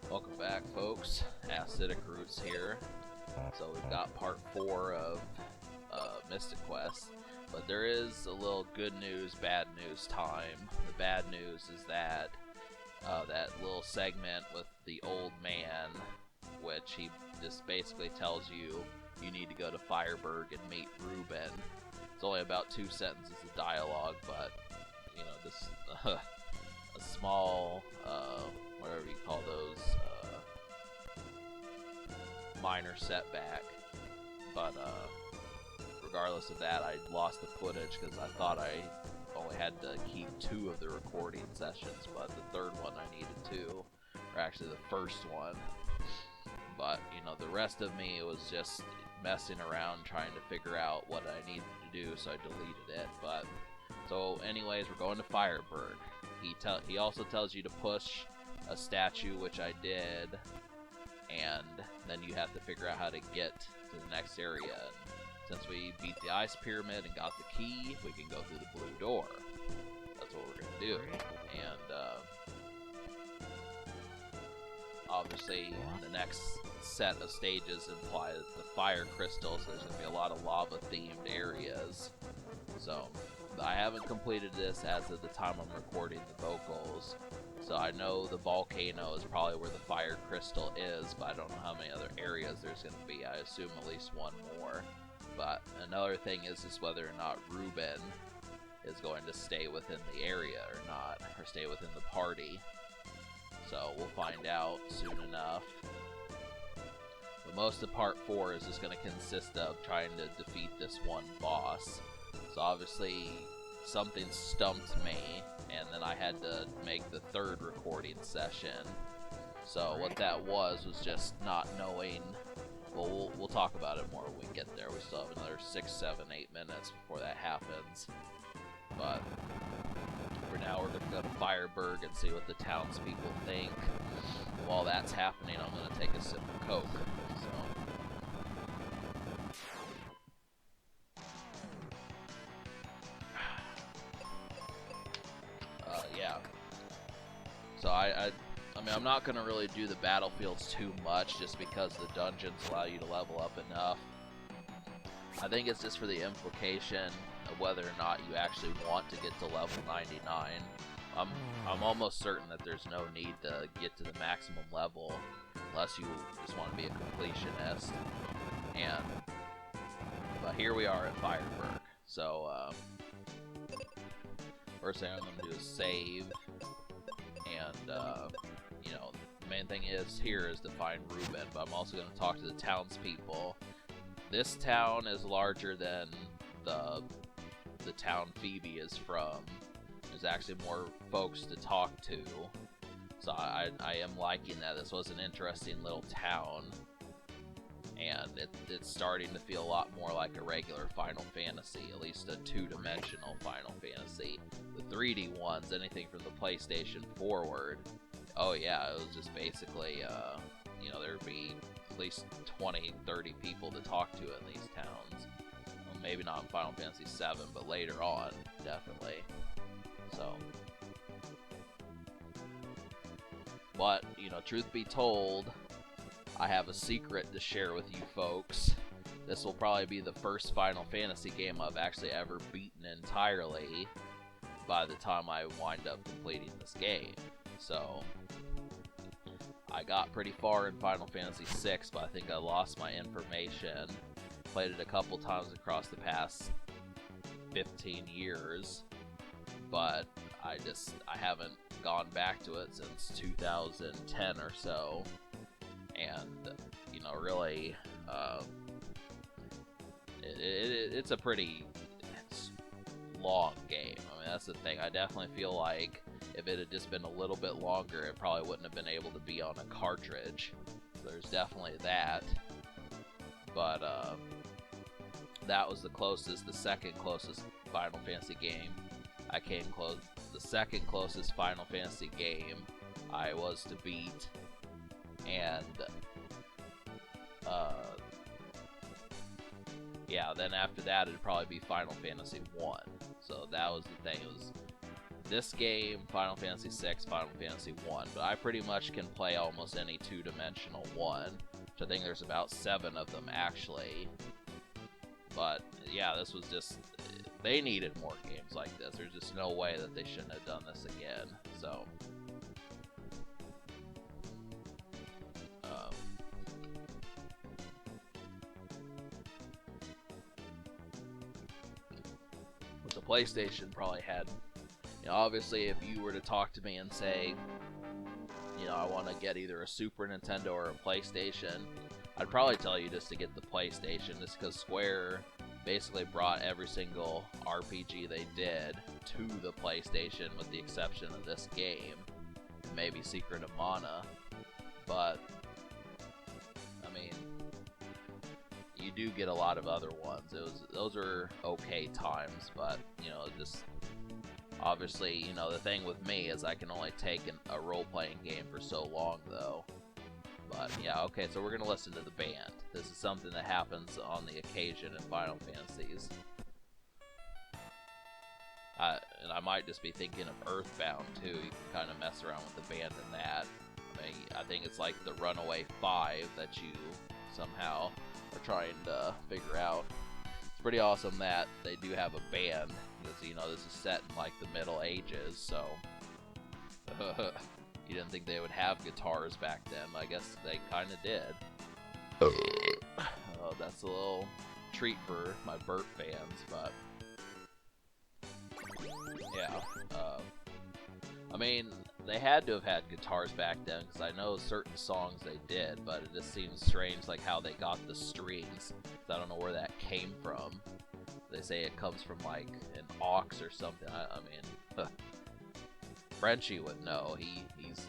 Welcome back, folks. Acidic Roots here. So we've got part 4 of Mystic Quest, but there is a little good news, bad news time. The bad news is that that little segment with the old man, which he just basically tells you you need to go to Fireburg and meet Reuben. It's only about 2 sentences of dialogue, but you know, this a small whatever you call those, minor setback. But regardless of that, I lost the footage because I thought I only had to keep 2 of the recording sessions, but the third one I needed 2, or actually the first one. But you know, the rest of me was just messing around trying to figure out what I needed to do, so I deleted it. But so anyways, we're going to Fireburg. He also tells you to push a statue, which I did, and then you have to figure out how to get to the next area. And since we beat the ice pyramid and got the key, we can go through the blue door. That's what we're gonna do. And obviously the next set of stages imply the fire crystals, so there's gonna be a lot of lava themed areas. So I haven't completed this as of the time I'm recording the vocals, so I know the volcano is probably where the fire crystal is, but I don't know how many other areas there's going to be. I assume at least one more. But another thing is whether or not Reuben is going to stay within the area or not, or stay within the party. So we'll find out soon enough. But most of part 4 is just going to consist of trying to defeat this one boss. So obviously something stumped me, and then I had to make the 3rd recording session. So what that was just not knowing. Well, we'll talk about it more when we get there. We still have another 6, 7, 8 minutes before that happens. But for now, we're going to go to Fireburg and see what the townspeople think. While that's happening, I'm going to take a sip of Coke. So. Yeah. So I mean, I'm not going to really do the battlefields too much just because the dungeons allow you to level up enough. I think it's just for the implication of whether or not you actually want to get to level 99. I'm almost certain that there's no need to get to the maximum level unless you just want to be a completionist. But here we are at Fireburg. So first thing I'm going to do is save, and you know, the main thing here is to find Reuben, but I'm also going to talk to the townspeople. This town is larger than the town Phoebe is from. There's actually more folks to talk to, so I am liking that. This was an interesting little town, and it's starting to feel a lot more like a regular Final Fantasy, at least a 2-dimensional Final Fantasy. The 3D ones, anything from the PlayStation forward, oh yeah, it was just basically, you know, there'd be at least 20, 30 people to talk to in these towns. Well, maybe not in Final Fantasy 7, but later on, definitely. So, but, you know, truth be told, I have a secret to share with you folks. This will probably be the first Final Fantasy game I've actually ever beaten entirely by the time I wind up completing this game. So, I got pretty far in Final Fantasy VI, but I think I lost my information. Played it a couple times across the past 15 years, but I haven't gone back to it since 2010 or so. And, you know, really, it's a pretty long game. I mean, that's the thing. I definitely feel like if it had just been a little bit longer, it probably wouldn't have been able to be on a cartridge. So there's definitely that. But, that was the second closest Final Fantasy game I came close. The second closest Final Fantasy game I was to beat. And yeah, then after that it'd probably be Final Fantasy 1. So that was the thing. It was this game, Final Fantasy VI, Final Fantasy 1, but I pretty much can play almost any two-dimensional one, which I think there's about 7 of them actually. But yeah, this was just, they needed more games like this. There's just no way that they shouldn't have done this again. So with the PlayStation probably had, you know, obviously if you were to talk to me and say, you know, I want to get either a Super Nintendo or a PlayStation, I'd probably tell you just to get the PlayStation, just because Square basically brought every single RPG they did to the PlayStation, with the exception of this game, maybe Secret of Mana. But I mean, you do get a lot of other ones. Those are okay times, but you know, just obviously, you know, the thing with me is I can only take a role-playing game for so long, though. But yeah, okay, so we're gonna listen to the band. This is something that happens on the occasion in Final Fantasies. And I might just be thinking of Earthbound too. You can kind of mess around with the band in that. I think it's like the Runaway 5 that you somehow are trying to figure out. It's pretty awesome that they do have a band, because you know this is set in like the Middle Ages, so you didn't think they would have guitars back then. I guess they kind of did. Oh, that's a little treat for my Burt fans, but yeah. I mean, they had to have had guitars back then, because I know certain songs they did, but it just seems strange like how they got the strings. I don't know where that came from. They say it comes from like an aux or something. I mean, Frenchie would know. He's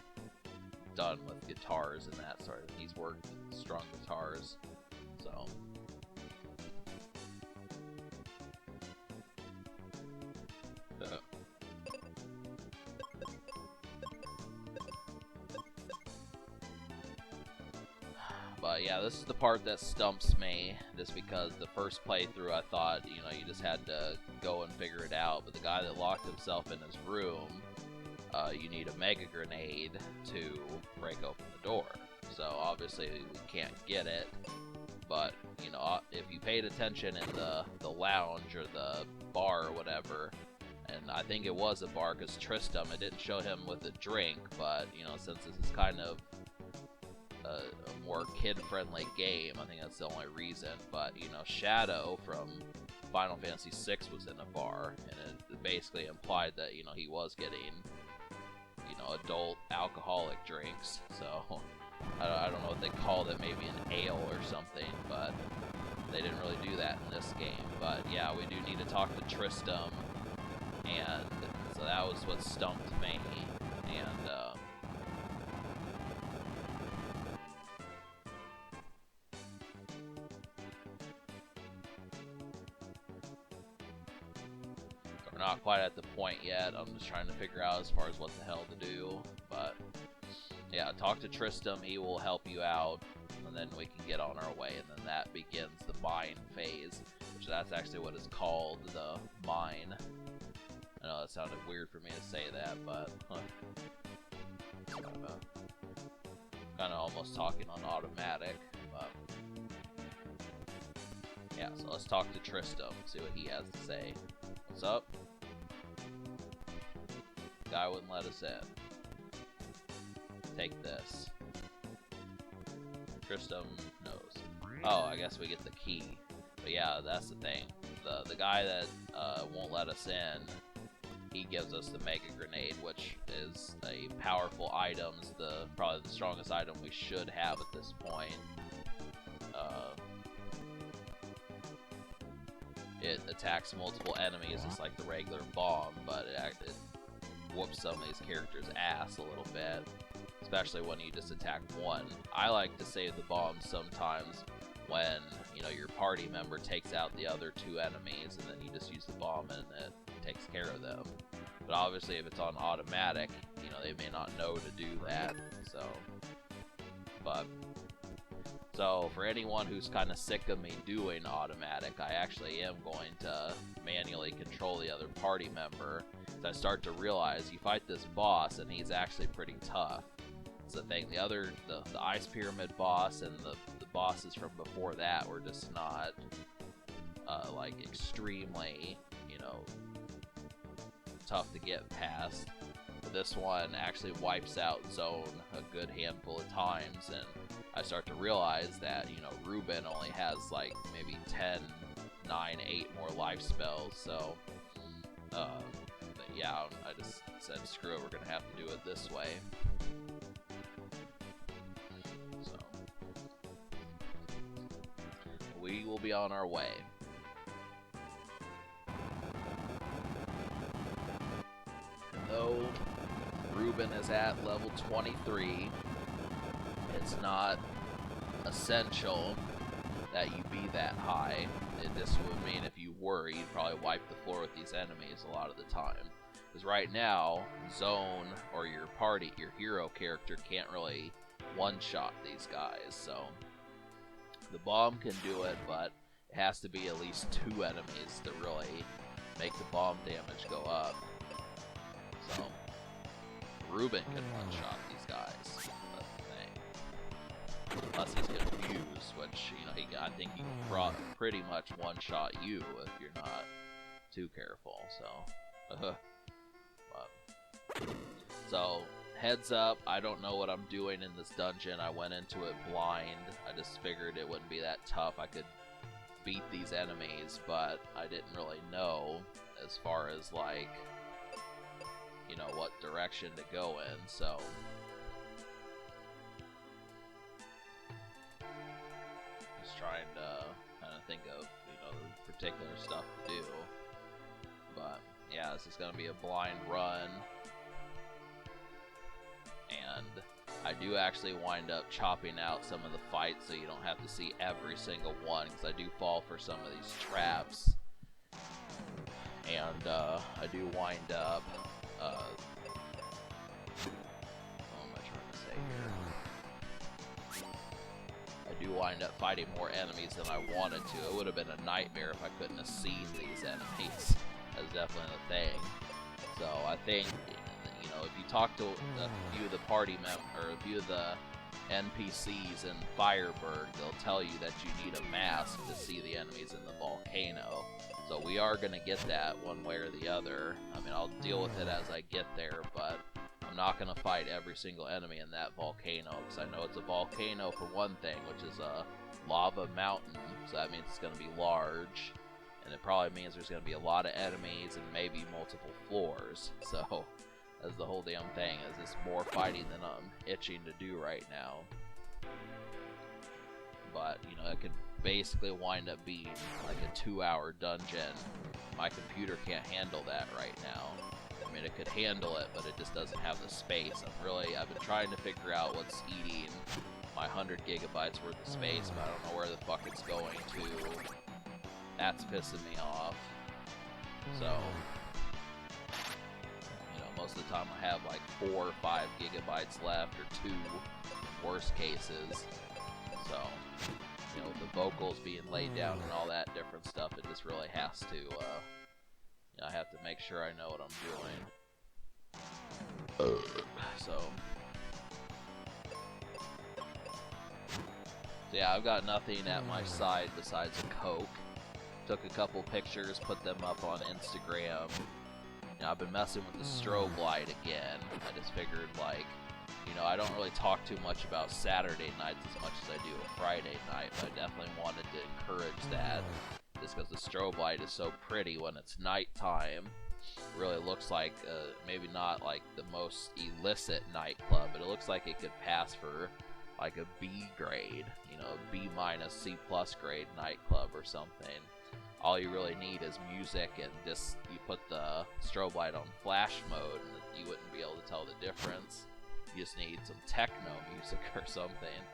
done with guitars and that sort of. He's worked with strung guitars, so. But yeah, this is the part that stumps me, just because the first playthrough I thought, you know, you just had to go and figure it out, but the guy that locked himself in his room, you need a mega grenade to break open the door. So obviously we can't get it, but you know, if you paid attention in the lounge or the bar or whatever, and I think it was a bar because Tristram, it didn't show him with a drink, but you know, since this is kind of a more kid-friendly game, I think that's the only reason. But you know, Shadow from Final Fantasy VI was in a bar, and it basically implied that, you know, he was getting, you know, adult alcoholic drinks. So I don't know what they called it, maybe an ale or something, but they didn't really do that in this game. But yeah, we do need to talk to Tristram, and so that was what stumped me. And we're not quite at the point yet. I'm just trying to figure out as far as what the hell to do. But yeah, talk to Tristram. He will help you out, and then we can get on our way. And then that begins the mine phase, which that's actually what is called, the mine. I know that sounded weird for me to say that, but kind of almost talking on automatic. But yeah, so let's talk to Tristram, see what he has to say. What's up? Guy wouldn't let us in. Take this. Tristram knows. Oh, I guess we get the key. But yeah, that's the thing. The guy that won't let us in, he gives us the Mega Grenade, which is a powerful item. It's probably the strongest item we should have at this point. It attacks multiple enemies just like the regular bomb, but it whoops some of these characters' ass a little bit, especially when you just attack one. I like to save the bomb sometimes when, you know, your party member takes out the other two enemies, and then you just use the bomb and it takes care of them. But obviously if it's on automatic, you know, they may not know to do that. So, but So for anyone who's kind of sick of me doing automatic, I actually am going to manually control the other party member. So I start to realize you fight this boss and he's actually pretty tough. It's the thing. The Ice Pyramid boss and the bosses from before that were just not like extremely, you know, tough to get past. But this one actually wipes out Zone a good handful of times, and I start to realize that, you know, Reuben only has like maybe 10, 9, 8 more life spells, so yeah, I just said screw it, we're gonna have to do it this way. So we will be on our way. Though Reuben is at level 23, it's not essential that you be that high. This would mean if you were, you'd probably wipe the floor with these enemies a lot of the time. Because right now, Zone or your party, your hero character can't really one-shot these guys, so the bomb can do it, but it has to be at least 2 enemies to really make the bomb damage go up. So Reuben can one-shot these guys. That's the thing. Unless he's confused, which, you know, I think he can pretty much one-shot you if you're not too careful. So heads up, I don't know what I'm doing in this dungeon. I went into it blind. I just figured it wouldn't be that tough. I could beat these enemies, but I didn't really know as far as, like, you know, what direction to go in, so just trying to kind of think of, you know, the particular stuff to do. But yeah, this is going to be a blind run, and I do actually wind up chopping out some of the fights so you don't have to see every single one, because I do fall for some of these traps, and I do wind up what am I trying to say here? I do wind up fighting more enemies than I wanted to. It would have been a nightmare if I couldn't have seen these enemies. That's definitely the thing. So I think, you know, if you talk to a few of the party members, or a few of the NPCs in Fireburg, they'll tell you that you need a mask to see the enemies in the volcano. So we are going to get that one way or the other. I mean, I'll deal with it as I get there, but I'm not going to fight every single enemy in that volcano, because I know it's a volcano for one thing, which is a lava mountain, so that means it's going to be large, and it probably means there's going to be a lot of enemies and maybe multiple floors. So that's the whole damn thing, is it's more fighting than I'm itching to do right now. But, you know, it could basically wind up being like a 2-hour dungeon. My computer can't handle that right now. I mean, it could handle it, but it just doesn't have the space. I've been trying to figure out what's eating my 100 gigabytes worth of space, but I don't know where the fuck it's going to. That's pissing me off. So, you know, most of the time I have like 4 or 5 gigabytes left, or 2 worst cases. So, you know, with the vocals being laid down and all that different stuff, it just really has to, you know, I have to make sure I know what I'm doing. So yeah, I've got nothing at my side besides a Coke. Took a couple pictures, put them up on Instagram. You know, I've been messing with the strobe light again. I just figured, like, you know, I don't really talk too much about Saturday nights as much as I do a Friday night, but I definitely wanted to encourage that, just because the strobe light is so pretty when it's nighttime. It really looks like, maybe not like the most illicit nightclub, but it looks like it could pass for like a B grade, you know, B minus C plus grade nightclub or something. All you really need is music, and just you put the strobe light on flash mode and you wouldn't be able to tell the difference. You just need some techno music or something.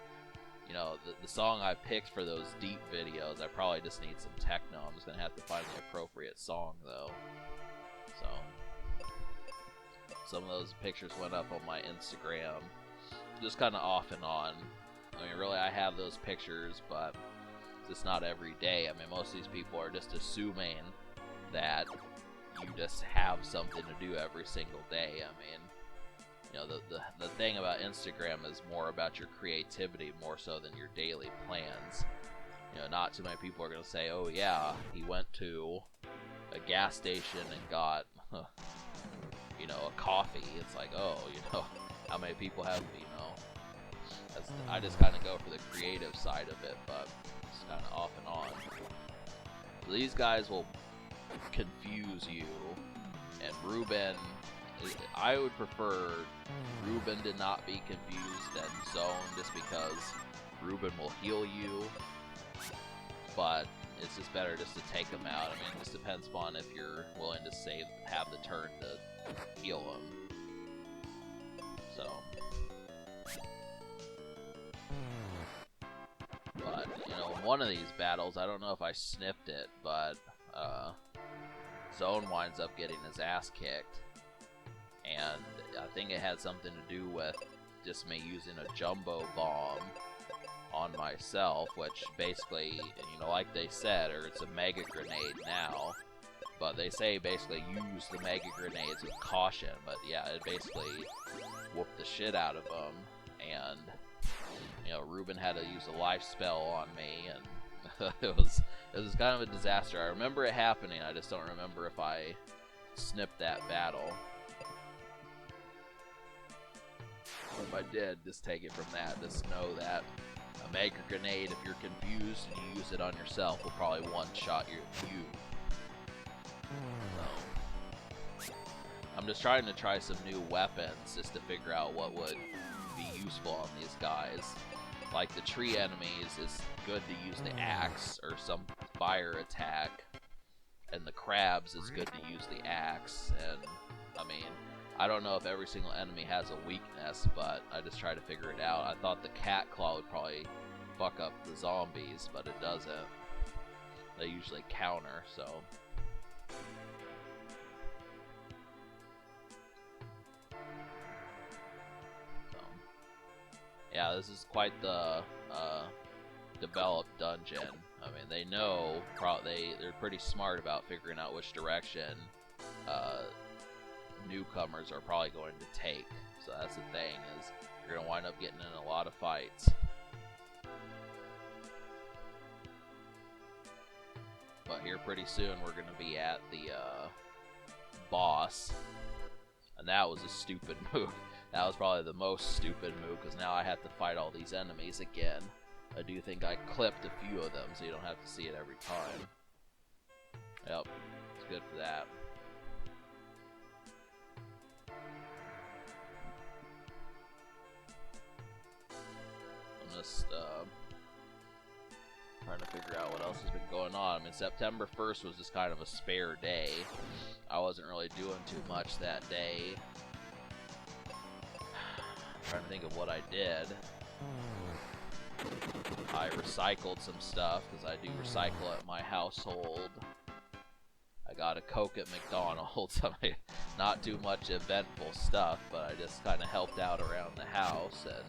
You know, the song I picked for those deep videos, I probably just need some techno. I'm just going to have to find the appropriate song, though. So, some of those pictures went up on my Instagram, just kind of off and on. I mean, really, I have those pictures, but it's not every day. I mean, most of these people are just assuming that you just have something to do every single day. I mean, you know, the thing about Instagram is more about your creativity more so than your daily plans. You know, not too many people are going to say, oh yeah, he went to a gas station and got, you know, a coffee. It's like, oh, you know, how many people have, you know, I just kind of go for the creative side of it, but it's kind of off and on. So these guys will confuse you, and Reuben, I would prefer Reuben to not be confused than Zone, just because Reuben will heal you, but it's just better just to take him out. I mean, it just depends upon if you're willing to have the turn to heal him. So, but, you know, in one of these battles, I don't know if I snipped it, but Zone winds up getting his ass kicked, and I think it had something to do with just me using a jumbo bomb on myself, which basically, you know, like they said, or it's a mega grenade now, but they say basically use the mega grenades with caution. But yeah, it basically whooped the shit out of him, and you know, Reuben had to use a life spell on me, and it was kind of a disaster. I remember it happening, I just don't remember if I snipped that battle. If I did, just take it from that. Just know that a mega grenade, if you're confused and you use it on yourself, will probably one-shot you. So, I'm just trying to try some new weapons just to figure out what would be useful on these guys. Like the tree enemies, is good to use the axe or some fire attack, and the crabs is good to use the axe. And I mean, I don't know if every single enemy has a weakness, but I just try to figure it out. I thought the cat claw would probably fuck up the zombies, but it doesn't. They usually counter, so. Yeah, this is quite the developed dungeon. I mean, they know, they're pretty smart about figuring out which direction newcomers are probably going to take. So that's the thing, is you're going to wind up getting in a lot of fights. But here pretty soon we're going to be at the boss. And that was a stupid move. That was probably the most stupid move, because now I have to fight all these enemies again. I do think I clipped a few of them, so you don't have to see it every time. Yep, it's good for that. I'm just trying to figure out what else has been going on. I mean, September 1st was just kind of a spare day. I wasn't really doing too much that day. I'm trying to think of what I did. I recycled some stuff, because I do recycle at my household. I got a Coke at McDonald's. I mean, not too much eventful stuff, but I just kind of helped out around the house, and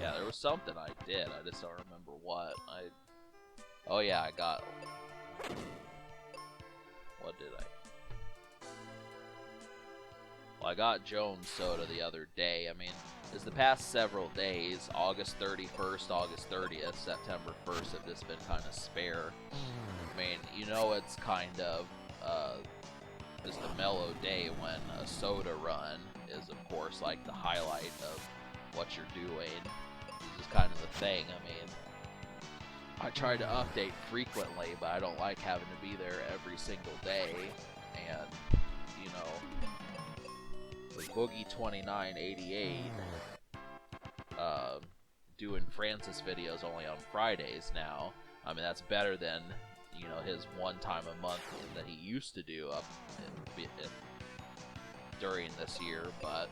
yeah, there was something I did. I just don't remember what. Oh yeah, I got. What did I? Well, I got Jones soda the other day. I mean, it's the past several days, August 31st, August 30th, September 1st, have just been kind of spare. I mean, you know, it's kind of just a mellow day when a soda run is, of course, like the highlight of what you're doing. This is kind of the thing. I mean, I try to update frequently, but I don't like having to be there every single day. And, you know, with Boogie2988 doing Francis videos only on Fridays now, I mean, that's better than, you know, his one time a month that he used to do during this year. But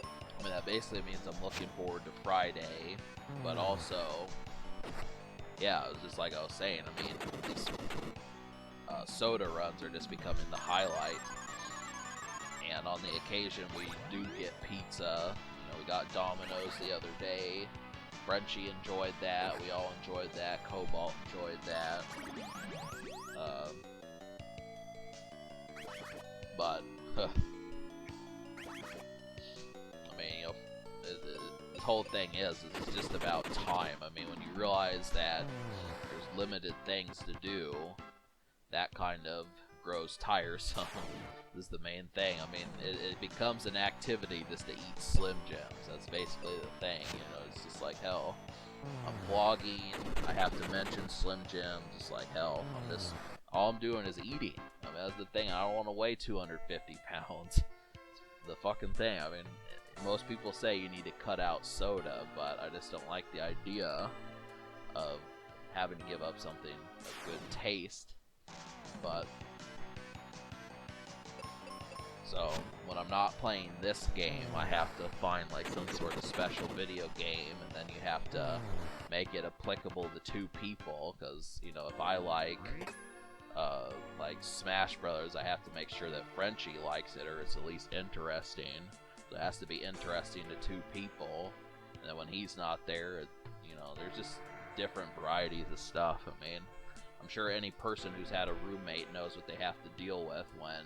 I mean, that basically means I'm looking forward to Friday, but also, yeah, it was just like I was saying, I mean, these soda runs are just becoming the highlight. And on the occasion we do get pizza. You know, we got Domino's the other day. Frenchie enjoyed that. We all enjoyed that. Cobalt enjoyed that. But I mean, you know, the whole thing is it's just about time. I mean, when you realize that there's limited things to do, that kind of grows tiresome. Is the main thing. I mean, it becomes an activity just to eat Slim Jims. That's basically the thing. You know, it's just like, hell, I'm vlogging, I have to mention Slim Jims. It's like, hell, all I'm doing is eating. I mean, that's the thing. I don't want to weigh 250 pounds. The fucking thing. I mean, most people say you need to cut out soda, but I just don't like the idea of having to give up something of good taste. But so when I'm not playing this game, I have to find like some sort of special video game, and then you have to make it applicable to two people. Because you know, if I like Smash Brothers, I have to make sure that Frenchie likes it, or it's at least interesting. So it has to be interesting to two people. And then when he's not there, you know, there's just different varieties of stuff. I mean, I'm sure any person who's had a roommate knows what they have to deal with when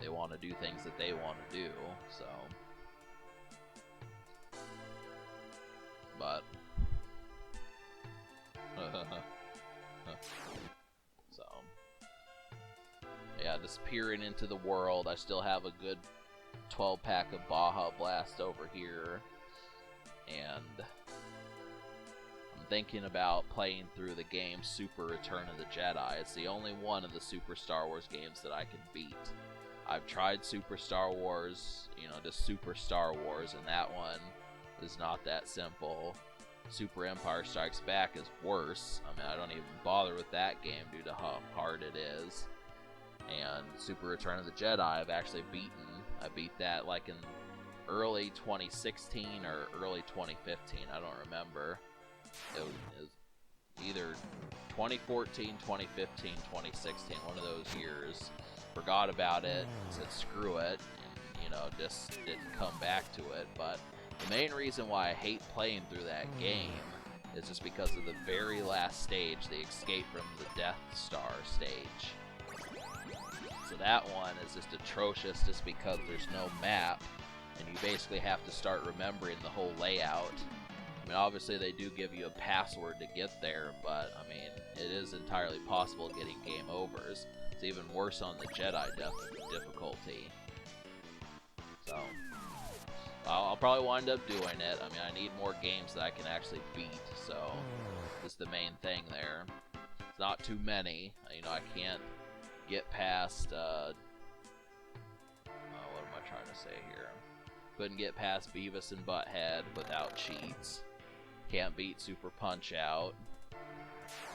they want to do things that they want to do, so. But. So. Yeah, just peering into the world. I still have a good 12-pack of Baja Blast over here. And I'm thinking about playing through the game Super Return of the Jedi. It's the only one of the Super Star Wars games that I can beat. I've tried Super Star Wars, you know, just Super Star Wars, and that one is not that simple. Super Empire Strikes Back is worse. I mean, I don't even bother with that game due to how hard it is. And Super Return of the Jedi, I've actually beaten. I beat that like in early 2016 or early 2015. I don't remember. It was either 2014, 2015, 2016, one of those years. Forgot about it, said screw it, and you know, just didn't come back to it. But the main reason why I hate playing through that game is just because of the very last stage, the escape from the Death Star stage. So that one is just atrocious just because there's no map, and you basically have to start remembering the whole layout. I mean, obviously they do give you a password to get there, but I mean, it is entirely possible getting game overs. It's even worse on the Jedi difficulty. So, I'll probably wind up doing it. I mean, I need more games that I can actually beat, so that's the main thing there. It's not too many. You know, I can't get past, what am I trying to say here? Couldn't get past Beavis and Butthead without cheats. Can't beat Super Punch-Out.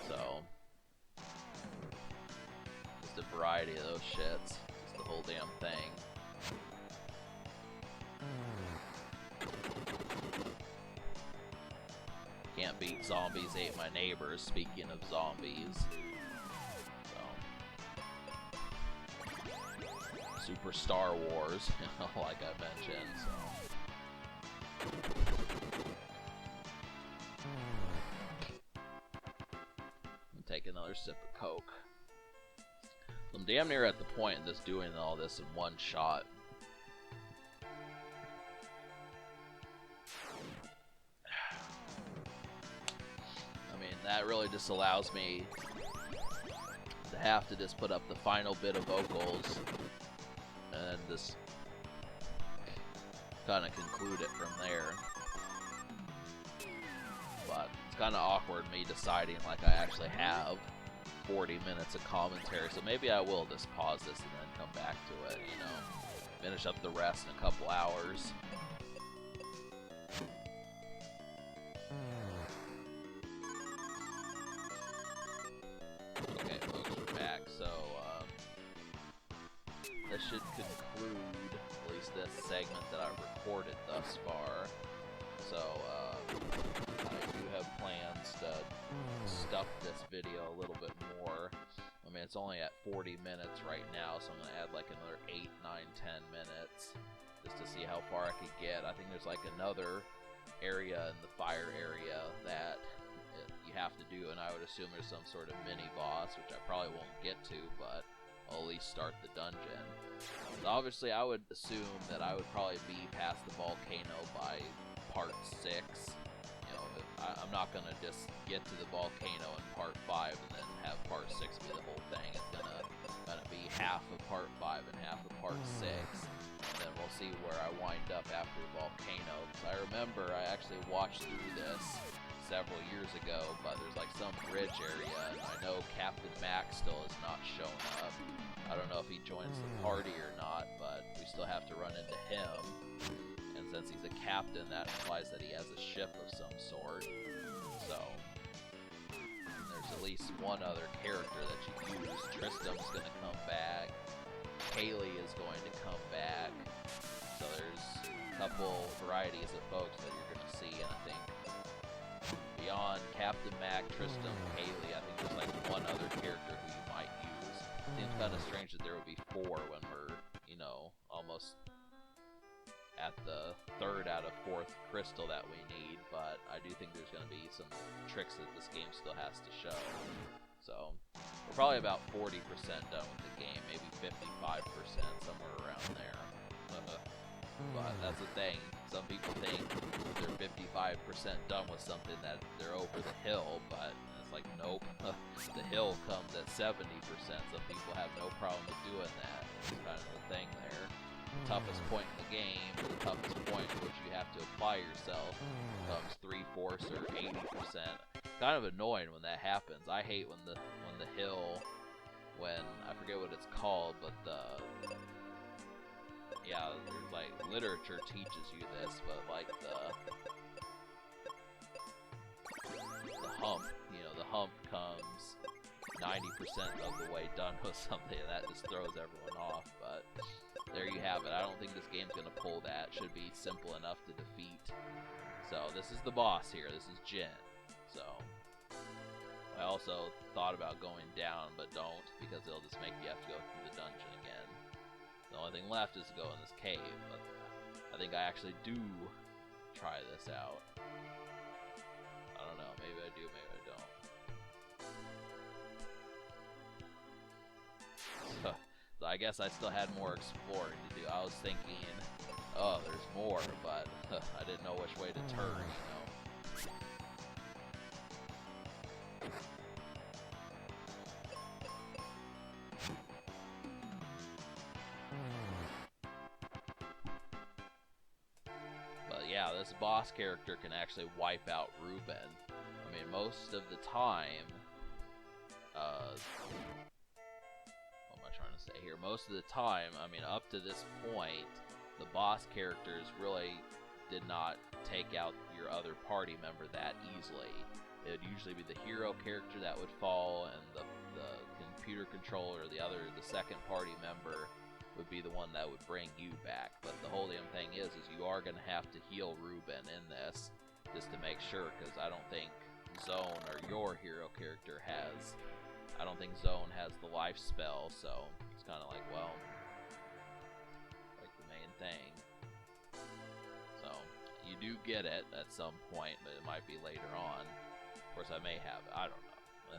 So, just a variety of those shits. Just the whole damn thing. Can't beat Zombies Ate My Neighbors, speaking of zombies. So, Super Star Wars, like I mentioned, so. Take another sip of Coke. I'm damn near at the point in this doing all this in one shot. I mean, that really just allows me to have to just put up the final bit of vocals and just kind of conclude it from there. But it's kind of awkward me deciding like I actually have 40 minutes of commentary, so maybe I will just pause this and then come back to it, you know, finish up the rest in a couple hours. Okay, folks, we're back, so this should conclude at least this segment that I've recorded thus far. So, I do have plans to stuff this video a little bit more. I mean, it's only at 40 minutes right now, so I'm going to add like another 8, 9, 10 minutes. how far I could get. I think there's like another area in the fire area that you have to do, and I would assume there's some sort of mini boss, which I probably won't get to, but I'll at least start the dungeon. So obviously, I would assume that I would probably be past the volcano by part 6. You know, I'm not gonna just get to the volcano in part 5 and then have part 6 be the whole thing. It's gonna be half of part 5 and half of part 6. And then we'll see where I wind up after the volcano. Because I remember I actually watched through this several years ago, but there's like some bridge area, and I know Captain Mac still has not shown up. I don't know if he joins the party or not, but we still have to run into him. And since he's a captain, that implies that he has a ship of some sort. So there's at least one other character that you use. Tristan's gonna come back. Haley is going to come back. So there's a couple varieties of folks that you're gonna see, and I think beyond Captain Mac, Tristan, Haley, I think there's like one other character who you might use. It seems kind of strange that there would be 4 when we're, you know, almost at the 3rd out of 4th crystal that we need, but I do think there's going to be some tricks that this game still has to show. So we're probably about 40% done with the game, maybe 55%, somewhere around there. But that's the thing. Some people think they're 55% done with something, that they're over the hill, but it's like, nope. The hill comes at 70%. Some people have no problem with doing that. It's kind of the thing there. The toughest point in the game, the toughest point in which you have to apply yourself, comes 3/4 or 80%. Kind of annoying when that happens. I hate when the hill, when I forget what it's called, but yeah, there's like literature teaches you this, but like the hump, you know, the hump comes 90% of the way done with something, and that just throws everyone off. But there you have it. I don't think this game's gonna pull that. Should be simple enough to defeat. So this is the boss here. This is Jin. So I also thought about going down, but don't, because it'll just make you have to go through the dungeon again. The only thing left is to go in this cave, but I think I actually do try this out. I don't know, maybe I do, maybe I don't. So I guess I still had more exploring to do. I was thinking, oh, there's more, but I didn't know which way to turn, you know. Yeah, this boss character can actually wipe out Reuben. I mean, most of the time, what am I trying to say here? Most of the time, I mean, up to this point, the boss characters really did not take out your other party member that easily. It would usually be the hero character that would fall, and the computer controller, the second party member, would be the one that would bring you back. But the whole damn thing is you are going to have to heal Reuben in this, just to make sure, because I don't think Zone, or your hero character, I don't think Zone has the life spell, so it's kind of like, well, like the main thing. So you do get it at some point, but it might be later on. Of course, I may have it. I don't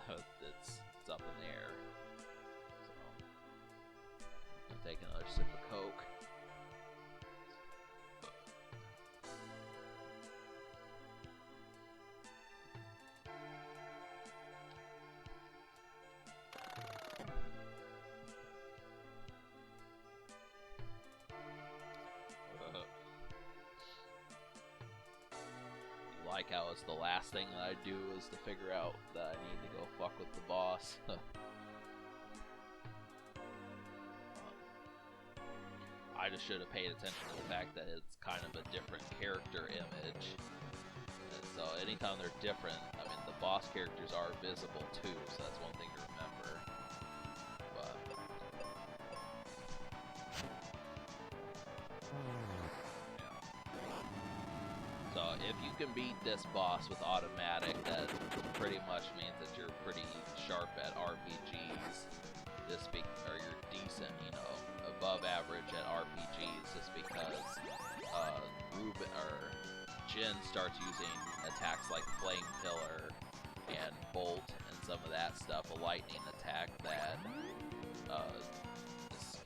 know. It's up in the air. Take another sip of Coke. Like how it's the last thing that I do is to figure out that I need to go fuck with the boss. I just should have paid attention to the fact that it's kind of a different character image. And so anytime they're different, I mean, the boss characters are visible too, so that's one thing to remember. But yeah. So if you can beat this boss with automatic, that pretty much means that you're pretty sharp at RPGs. Or you're decent, you know, of above average at RPGs just because Reuben or Jin starts using attacks like Flame Pillar and Bolt and some of that stuff, a lightning attack that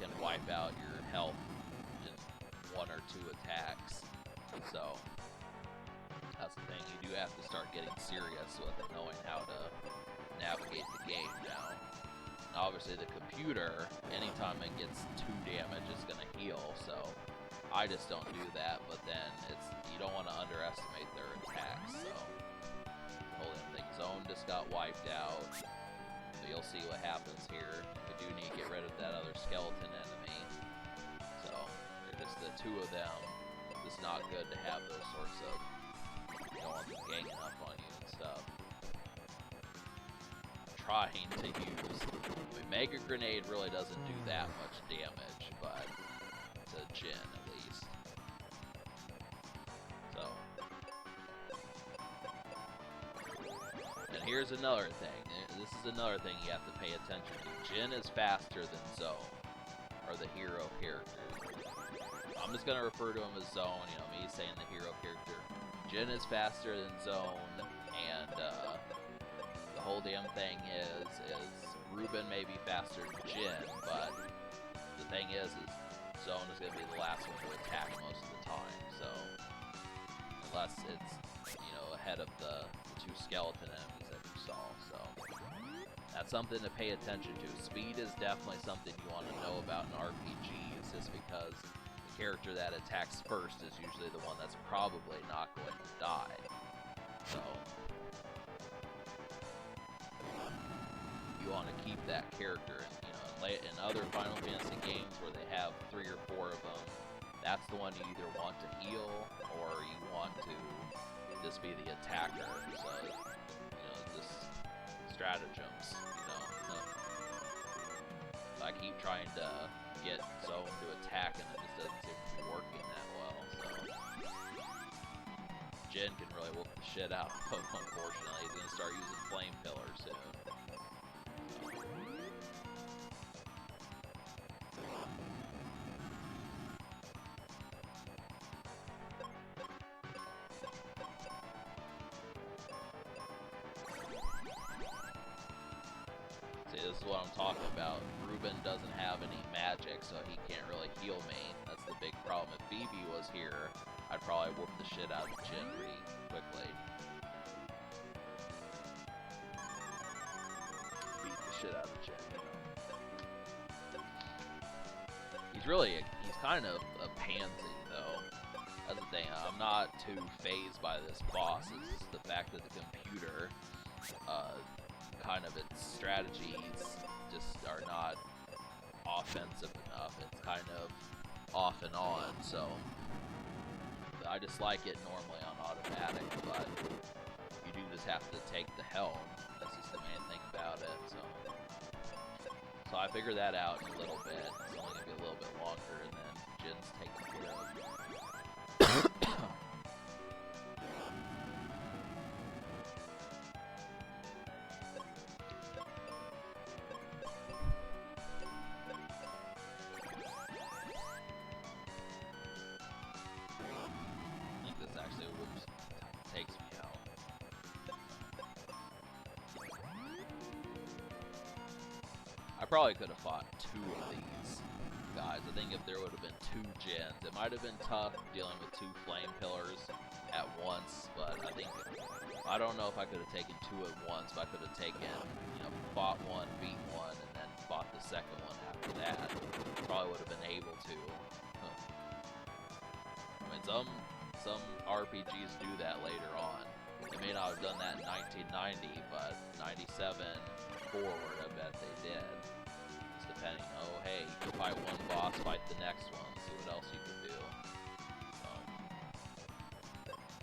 can wipe out your health in 1 or 2 attacks. So that's the thing, you do have to start getting serious with it, knowing how to navigate the game now. And obviously the computer, anytime it gets 2 damage, is going to heal, so I just don't do that, but then you don't want to underestimate their attacks, so holy thing. Zone just got wiped out, so you'll see what happens here. We do need to get rid of that other skeleton enemy, so they're just the 2 of them. It's not good to have those sorts of, you don't want them ganging up on you and stuff. Trying to use, Mega Grenade really doesn't do that much damage, but to Jin at least. So, and here's another thing. This is another thing you have to pay attention to. Jin is faster than Zone, or the hero character. I'm just gonna refer to him as Zone. You know, me saying the hero character. Jin is faster than Zone, and the whole damn thing is Reuben may be faster than Jin, but the thing is Zone is going to be the last one to attack most of the time, so unless it's, you know, ahead of the 2 skeleton enemies that you saw, so that's something to pay attention to. Speed is definitely something you want to know about in RPGs, just because the character that attacks first is usually the one that's probably not going to die, so you want to keep that character. You know, in other Final Fantasy games where they have 3 or 4 of them, that's the one you either want to heal or you want to just be the attacker. So, you know, just stratagems, you know. I keep trying to get Zone to attack and it just doesn't seem to be working that well, so Jin can really whoop the shit out of him, unfortunately. He's going to start using Flame Pillar soon. This is what I'm talking about. Reuben doesn't have any magic, so he can't really heal me. That's the big problem. If Phoebe was here, I'd probably whoop the shit out of Jin pretty quickly. Beat the shit out of Jin, you know. He's kind of a pansy, though. That's the thing. I'm not too fazed by this boss. It's just the fact that the computer, kind of its strategies just are not offensive enough. It's kind of off and on, so I just like it normally on automatic, but you do just have to take the helm. That's just the main thing about it, so I figured that out in a little bit. It's only going to be a little bit longer, and then Jin's taken care of. I probably could have fought 2 of these guys. I think if there would have been 2 Jins, it might have been tough dealing with 2 Flame Pillars at once, but I don't know if I could have taken 2 at once, but I could have taken, you know, fought 1, beat 1, and then fought the second one after that. Probably would have been able to. I mean, some RPGs do that later on. They may not have done that in 1990, but 97 forward, I bet they did. Just depending, oh hey, you can fight one boss, fight the next one, see what else you can do.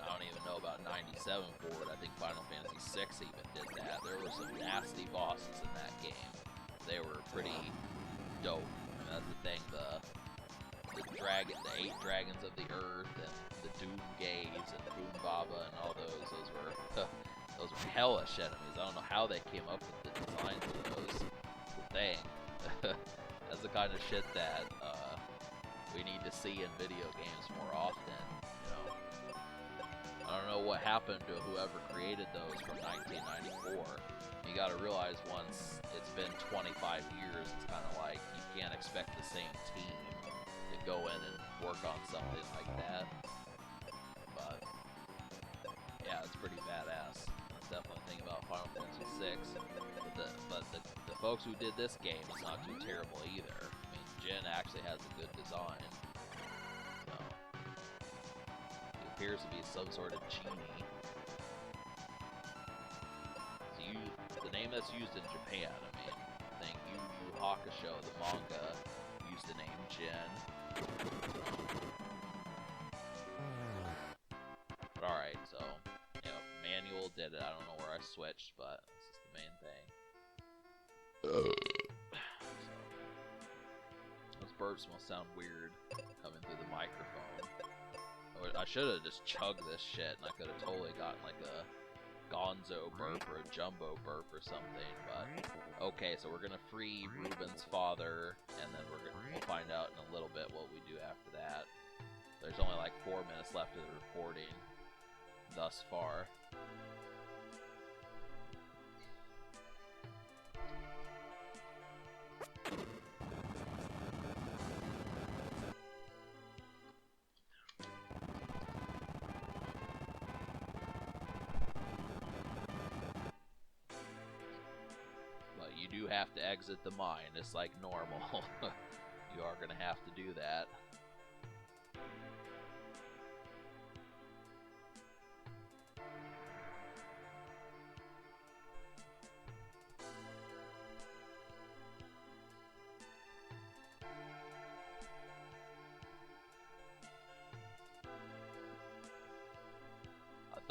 I don't even know about 97 forward. I think Final Fantasy VI even did that. There were some nasty bosses in that game. They were pretty dope. I mean, that's the thing, the 8 dragons of the earth, and the Doom Gaze, and Boom Baba, and all those were hellish enemies. I don't know how they came up with the designs of those. Dang. That's the kind of shit that we need to see in video games more often. You know, I don't know what happened to whoever created those from 1994. You gotta realize once it's been 25 years, it's kind of like you can't expect the same team to go in and work on something like that. But yeah, it's pretty badass. That's definitely the thing about Final Fantasy VI. But the folks who did this game is not too terrible either. I mean, Jin actually has a good design. So he appears to be some sort of genie. The name that's used in Japan, I mean, I think Yu Yu Hakusho, the manga, used the name Jin. But alright, so, you know, Manual did it. I don't know where I switched, but this is the main thing. So, those burps will sound weird coming through the microphone. I should have just chugged this shit, and I could have totally gotten like a Gonzo burp or a Jumbo burp or something, but okay, so we're gonna free Reuben's father, and then we'll find out in a little bit what we do after that. There's only like 4 minutes left of the recording thus far. You have to exit the mine. It's like normal. You are gonna have to do that.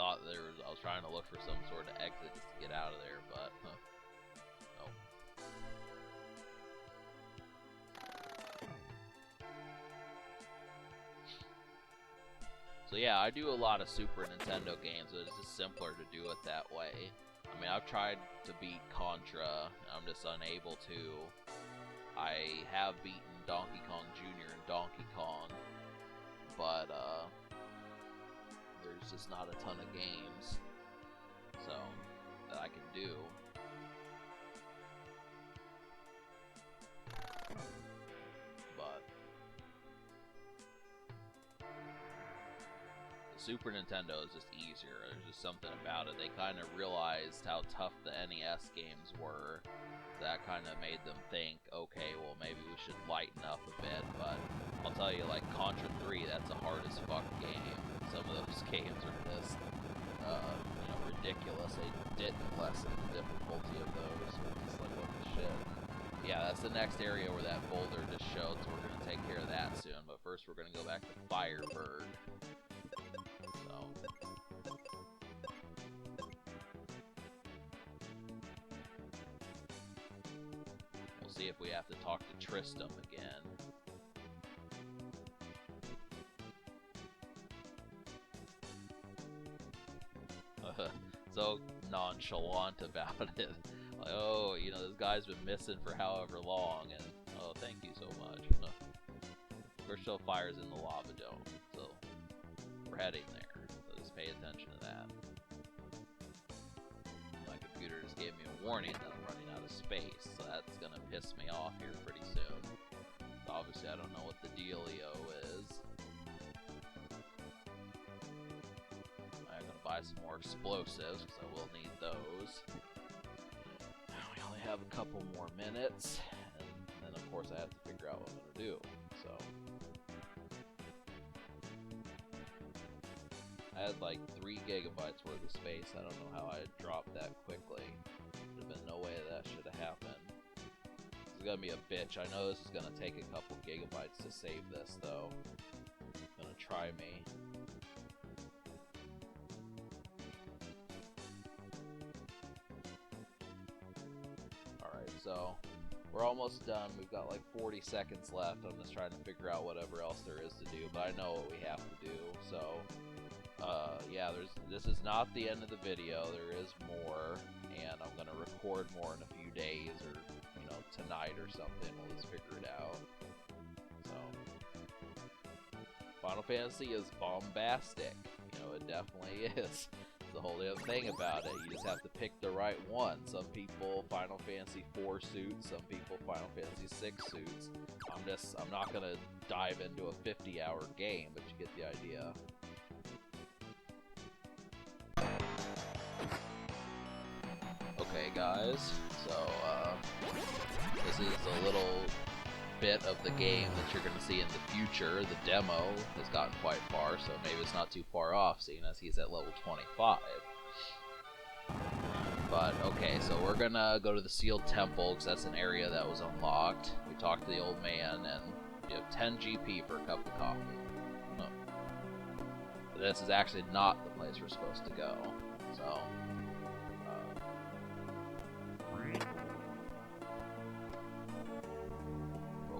I was trying to look for some sort of exit just to get out of there, but nope. So yeah, I do a lot of Super Nintendo games, but it's just simpler to do it that way. I mean, I've tried to beat Contra, I'm just unable to. I have beaten Donkey Kong Jr. and Donkey Kong, but there's just not a ton of games so that I can do. But the Super Nintendo is just easier. There's just something about it. They kind of realized how tough the NES games were. That kind of made them think, okay, well maybe we should lighten up a bit. But I'll tell you, like Contra 3, that's a hard as fuck game. Some of those games are just, you know, ridiculous. They didn't lessen the difficulty of those. It's like, what the shit. Yeah, that's the next area where that boulder just showed, so we're gonna take care of that soon. But first, we're gonna go back to Fireburg. So. We'll see if we have to talk to Tristram again. So nonchalant about it. Like, oh, you know, this guy's been missing for however long, and oh, thank you so much. Crystal fires in the lava dome, so we're heading there. So just pay attention to that. My computer just gave me a warning that I'm running out of space, so that's gonna piss me off here pretty soon. So obviously, I don't know what the dealio is. Buy some more explosives, because I will need those. We only have a couple more minutes, and then of course I have to figure out what I'm going to do. So I had like 3 gigabytes worth of space. I don't know how I dropped that quickly. There's been no way that should have happened. It's going to be a bitch. I know this is going to take a couple gigabytes to save this, though. It's going to try me. So, we're almost done. We've got like 40 seconds left. I'm just trying to figure out whatever else there is to do, but I know what we have to do. So, yeah, this is not the end of the video. There is more, and I'm going to record more in a few days, or, you know, tonight or something. We'll just figure it out. So, Final Fantasy is bombastic. You know, it definitely is. The whole damn thing about it. You just have to pick the right one. Some people Final Fantasy 4 suits, some people Final Fantasy 6 suits. I'm not gonna dive into a 50-hour game, but you get the idea. Okay, guys, so this is a little bit of the game that you're going to see in the future. The demo has gotten quite far, so maybe it's not too far off, seeing as he's at level 25. But, okay, so we're going to go to the Sealed Temple, because that's an area that was unlocked. We talked to the old man, and you have 10 GP for a cup of coffee. No. But this is actually not the place we're supposed to go, so...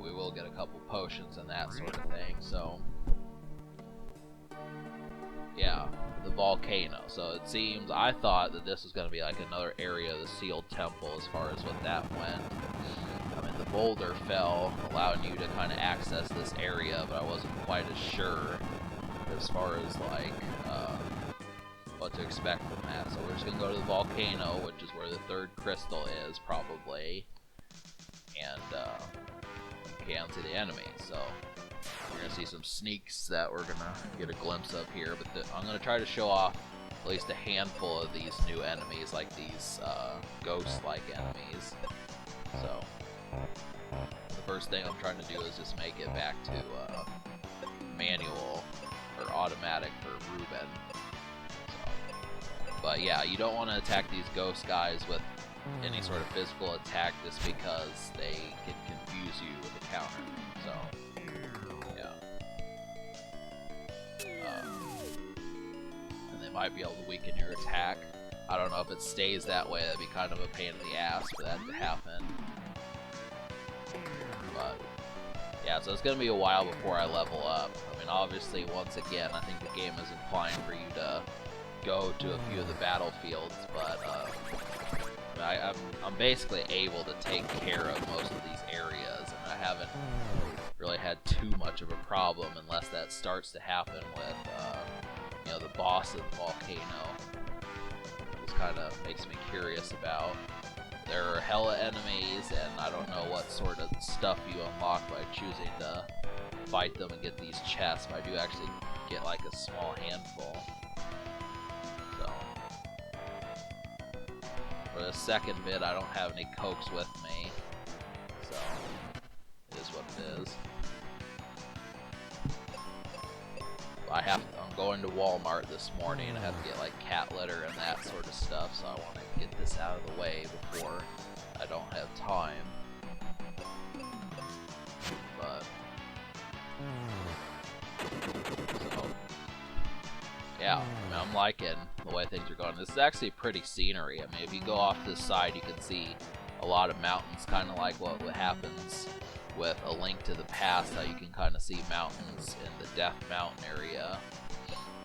we will get a couple potions and that sort of thing, so yeah, the volcano. So it seems, I thought that this was going to be like another area of the Sealed Temple as far as what that went. I mean, the boulder fell, allowing you to kind of access this area, but I wasn't quite as sure as far as like what to expect from that. So we're just going to go to the volcano, which is where the third crystal is, probably, and can see the enemies. So we're gonna see some sneaks that we're gonna get a glimpse of here, but I'm gonna try to show off at least a handful of these new enemies, like these ghost-like enemies. So the first thing I'm trying to do is just make it back to manual or automatic for Reuben. So, but yeah, you don't want to attack these ghost guys with any sort of physical attack just because they can confuse you with a counter. So, yeah. And they might be able to weaken your attack. I don't know if it stays that way. That'd be kind of a pain in the ass for that to happen. But, yeah, so it's going to be a while before I level up. I mean, obviously, once again, I think the game is implying for you to go to a few of the battlefields, but I'm basically able to take care of most of these areas, and I haven't really had too much of a problem unless that starts to happen with, you know, the boss of the volcano. This kind of makes me curious about. There are hella enemies, and I don't know what sort of stuff you unlock by choosing to fight them and get these chests, but I do actually get like a small handful. So for the second bit, I don't have any cokes with me, so it is what it is. I'm going to Walmart this morning. I have to get like cat litter and that sort of stuff, so I want to get this out of the way before I don't have time. But so yeah, I mean, I'm liking the way things are going. This is actually pretty scenery. I mean, if you go off to the side, you can see a lot of mountains, kind of like what happens with A Link to the Past, how you can kind of see mountains in the Death Mountain area.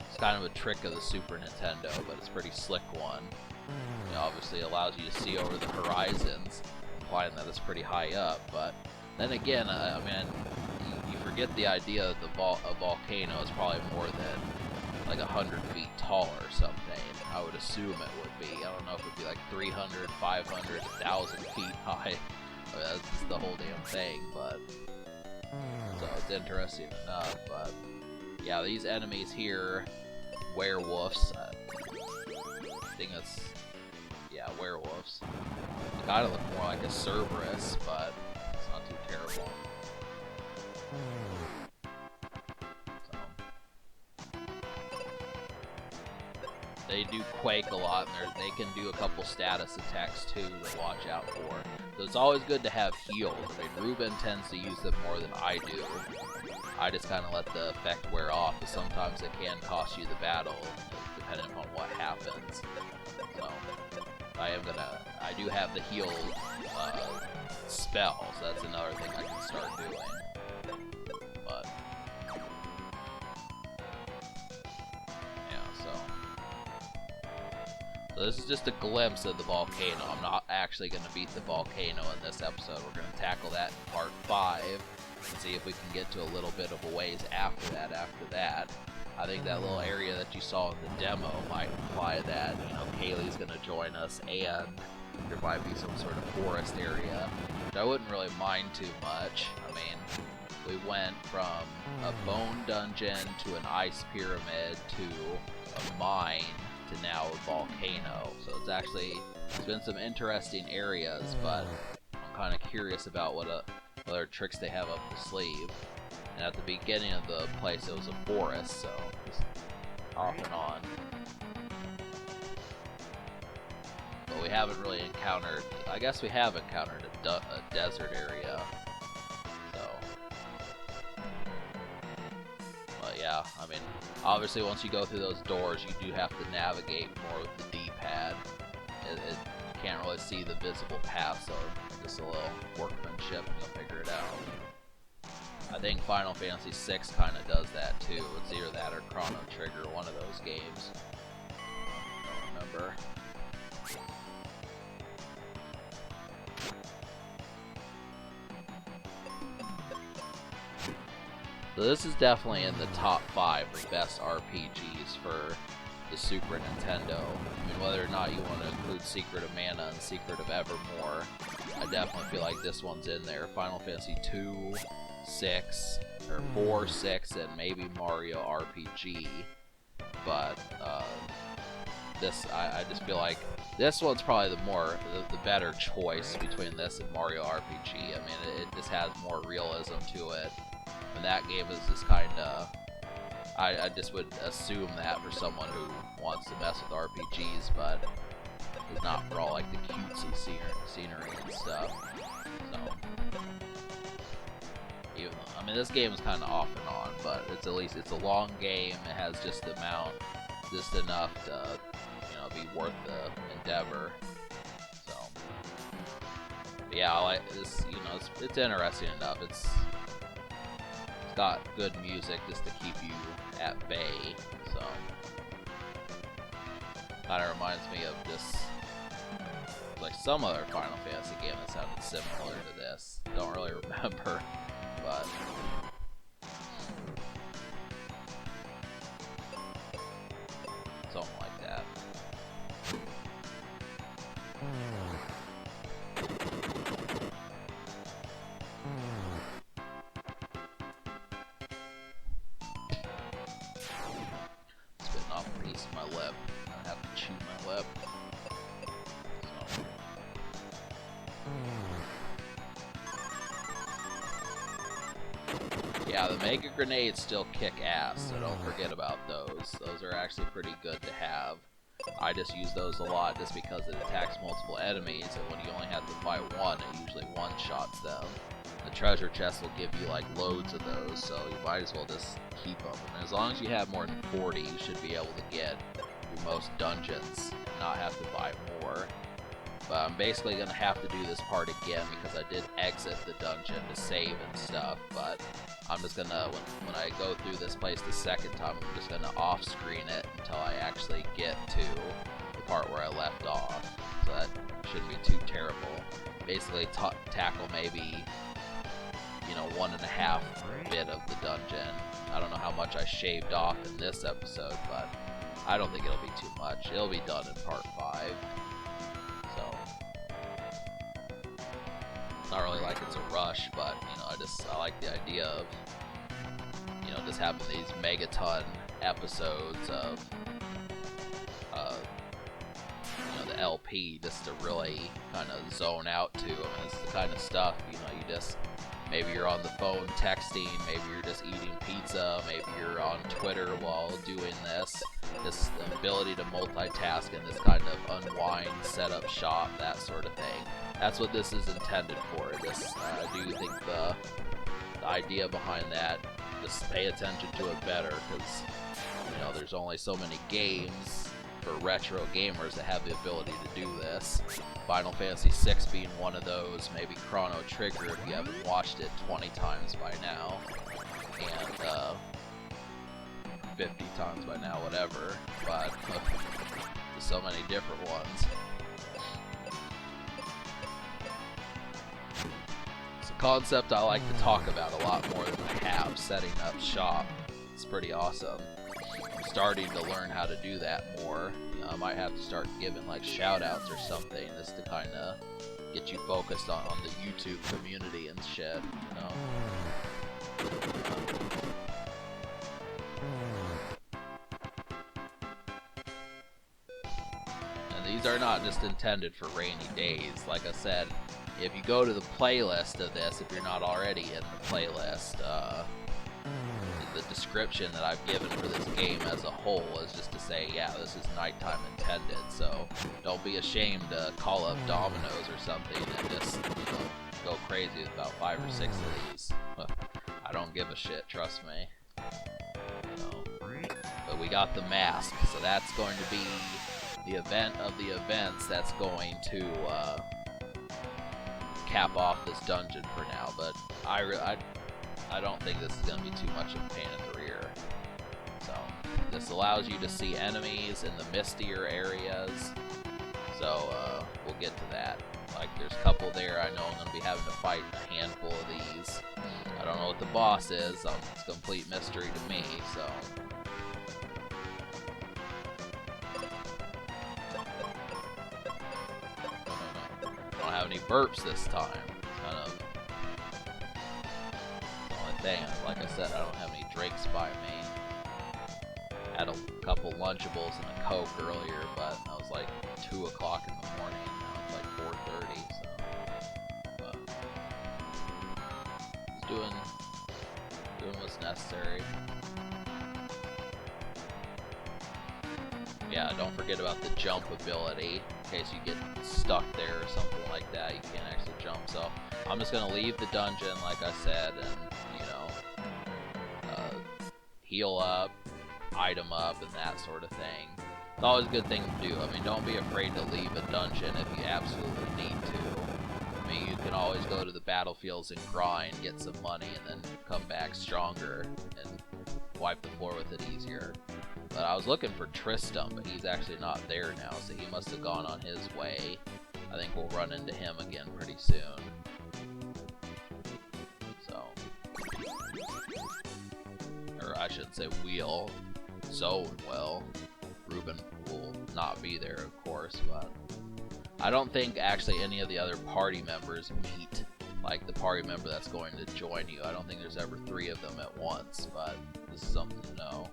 It's kind of a trick of the Super Nintendo, but it's a pretty slick one. It obviously allows you to see over the horizons, implying that it's pretty high up, but then again, I mean, you forget the idea that a volcano is probably more than like 100 feet tall or something. I would assume it would be. I don't know if it would be like 300, 500, 1,000 feet high. I mean, that's just the whole damn thing, but so it's interesting enough. But yeah, these enemies here, werewolves. I think that's, yeah, werewolves. They kind of look more like a Cerberus, but it's not too terrible. They do quake a lot, and they can do a couple status attacks too to watch out for. So it's always good to have heals. I mean, Reuben tends to use them more than I do. I just kind of let the effect wear off, but sometimes it can cost you the battle, depending on what happens. So I do have the heal spell, so that's another thing I can start doing. But so this is just a glimpse of the volcano. I'm not actually going to beat the volcano in this episode. We're going to tackle that in part 5. and see if we can get to a little bit of a ways after that. I think that little area that you saw in the demo might imply that, you know, Kaylee's gonna join us, and there might be some sort of forest area, which I wouldn't really mind too much. I mean, we went from a bone dungeon to an ice pyramid to a mine to now a volcano. So it's been some interesting areas, but I'm kind of curious about what other tricks they have up the sleeve. And at the beginning of the place, it was a forest, so just off and on. But we haven't really encountered, I guess we have encountered a desert area. So, but yeah, I mean, obviously once you go through those doors, you do have to navigate more with the D-pad. You can't really see the visible path, so just a little workmanship and you'll figure it out. I think Final Fantasy VI kind of does that too. It's either that or Chrono Trigger, one of those games. I don't remember. So this is definitely in the top 5 of best RPGs for the Super Nintendo. I mean, whether or not you want to include Secret of Mana and Secret of Evermore, I definitely feel like this one's in there. Final Fantasy 2, 6, or 4, 6, and maybe Mario RPG. But I just feel like this one's probably the better choice between this and Mario RPG. I mean, it just has more realism to it. And that game is just kind of, I just would assume that for someone who wants to mess with RPGs, but is not for all like the cutesy scenery and stuff. So, I mean, this game is kind of off and on, but it's it's a long game. It has just enough to, you know, be worth the endeavor. So, but yeah, I like this. You know, it's interesting enough. It's got good music just to keep you at bay. So, kind of reminds me of just like some other Final Fantasy game that sounded similar to this. Don't really remember, but something like that. Spitting off a piece of my lip. I have to chew my lip. So. Yeah, the Mega Grenades still kick ass, so don't forget about those. Those are actually pretty good to have. I just use those a lot just because it attacks multiple enemies, and when you only have to fight one, it usually one-shots them. The treasure chest will give you like loads of those, so you might as well just keep them. And as long as you have more than 40, you should be able to get through most dungeons and not have to buy more. But I'm basically going to have to do this part again because I did exit the dungeon to save and stuff, but I'm just going to, when I go through this place the second time, I'm just going to off-screen it until I actually get to the part where I left off. So that shouldn't be too terrible. Basically tackle maybe, you know, 1.5 bit of the dungeon. I don't know how much I shaved off in this episode, but I don't think it'll be too much. It'll be done in part 5. So, it's not really like it's a rush, but, you know, I like the idea of, you know, just having these megaton episodes of, you know, the LP just to really kind of zone out to. I mean, it's the kind of stuff, you know, you just, maybe you're on the phone texting, maybe you're just eating pizza, maybe you're on Twitter while doing this. This ability to multitask and this kind of unwind, set up shop, that sort of thing. That's what this is intended for. I do think the idea behind that, just pay attention to it better, because, you know, there's only so many games for retro gamers that have the ability to do this. Final Fantasy VI being one of those, maybe Chrono Trigger if you haven't watched it 20 times by now, and 50 times by now, whatever, but there's so many different ones. So concept I like to talk about a lot more than I have, setting up shop. It's pretty awesome. I'm starting to learn how to do that more. You know, I might have to start giving like shout outs or something just to kind of get you focused on the YouTube community and shit, you know? And these are not just intended for rainy days. Like I said, if you go to the playlist of this, if you're not already in the playlist, the description that I've given for this game as a whole is just to say, yeah, this is nighttime intended, so don't be ashamed to call up Domino's or something and just, you know, go crazy with about 5 or 6 of these. I don't give a shit, trust me. But we got the mask, so that's going to be the event of the events that's going to cap off this dungeon for now, but I don't think this is going to be too much of a pain in the rear. So, this allows you to see enemies in the mistier areas. So, we'll get to that. Like, there's a couple there I know I'm going to be having to fight a handful of these. I don't know what the boss is. It's a complete mystery to me, so... I don't have any burps this time. Kind of... thing. Like I said, I don't have any drinks by me. Had a couple Lunchables and a Coke earlier, but that was like 2 o'clock in the morning. Now it's like 4:30, so... But... Just doing what's necessary. Yeah, don't forget about the jump ability. In case you get stuck there or something like that, you can't actually jump. So, I'm just gonna leave the dungeon, like I said, and heal up, item up, and that sort of thing. It's always a good thing to do. I mean, don't be afraid to leave a dungeon if you absolutely need to. I mean, you can always go to the battlefields and grind, get some money, and then come back stronger and wipe the floor with it easier. But I was looking for Tristram, but he's actually not there now, so he must have gone on his way. I think we'll run into him again pretty soon. I shouldn't say we'll. So, well, Reuben will not be there, of course, but I don't think actually any of the other party members meet, like the party member that's going to join you. I don't think there's ever 3 of them at once, but this is something to know.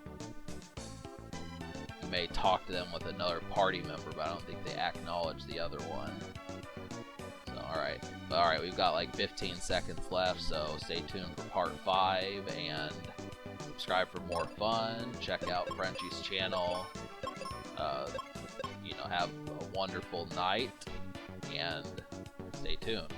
You may talk to them with another party member, but I don't think they acknowledge the other one. So, alright, we've got like 15 seconds left, so stay tuned for part 5, and subscribe for more fun. Check out Frenchie's channel. You know, have a wonderful night, and stay tuned.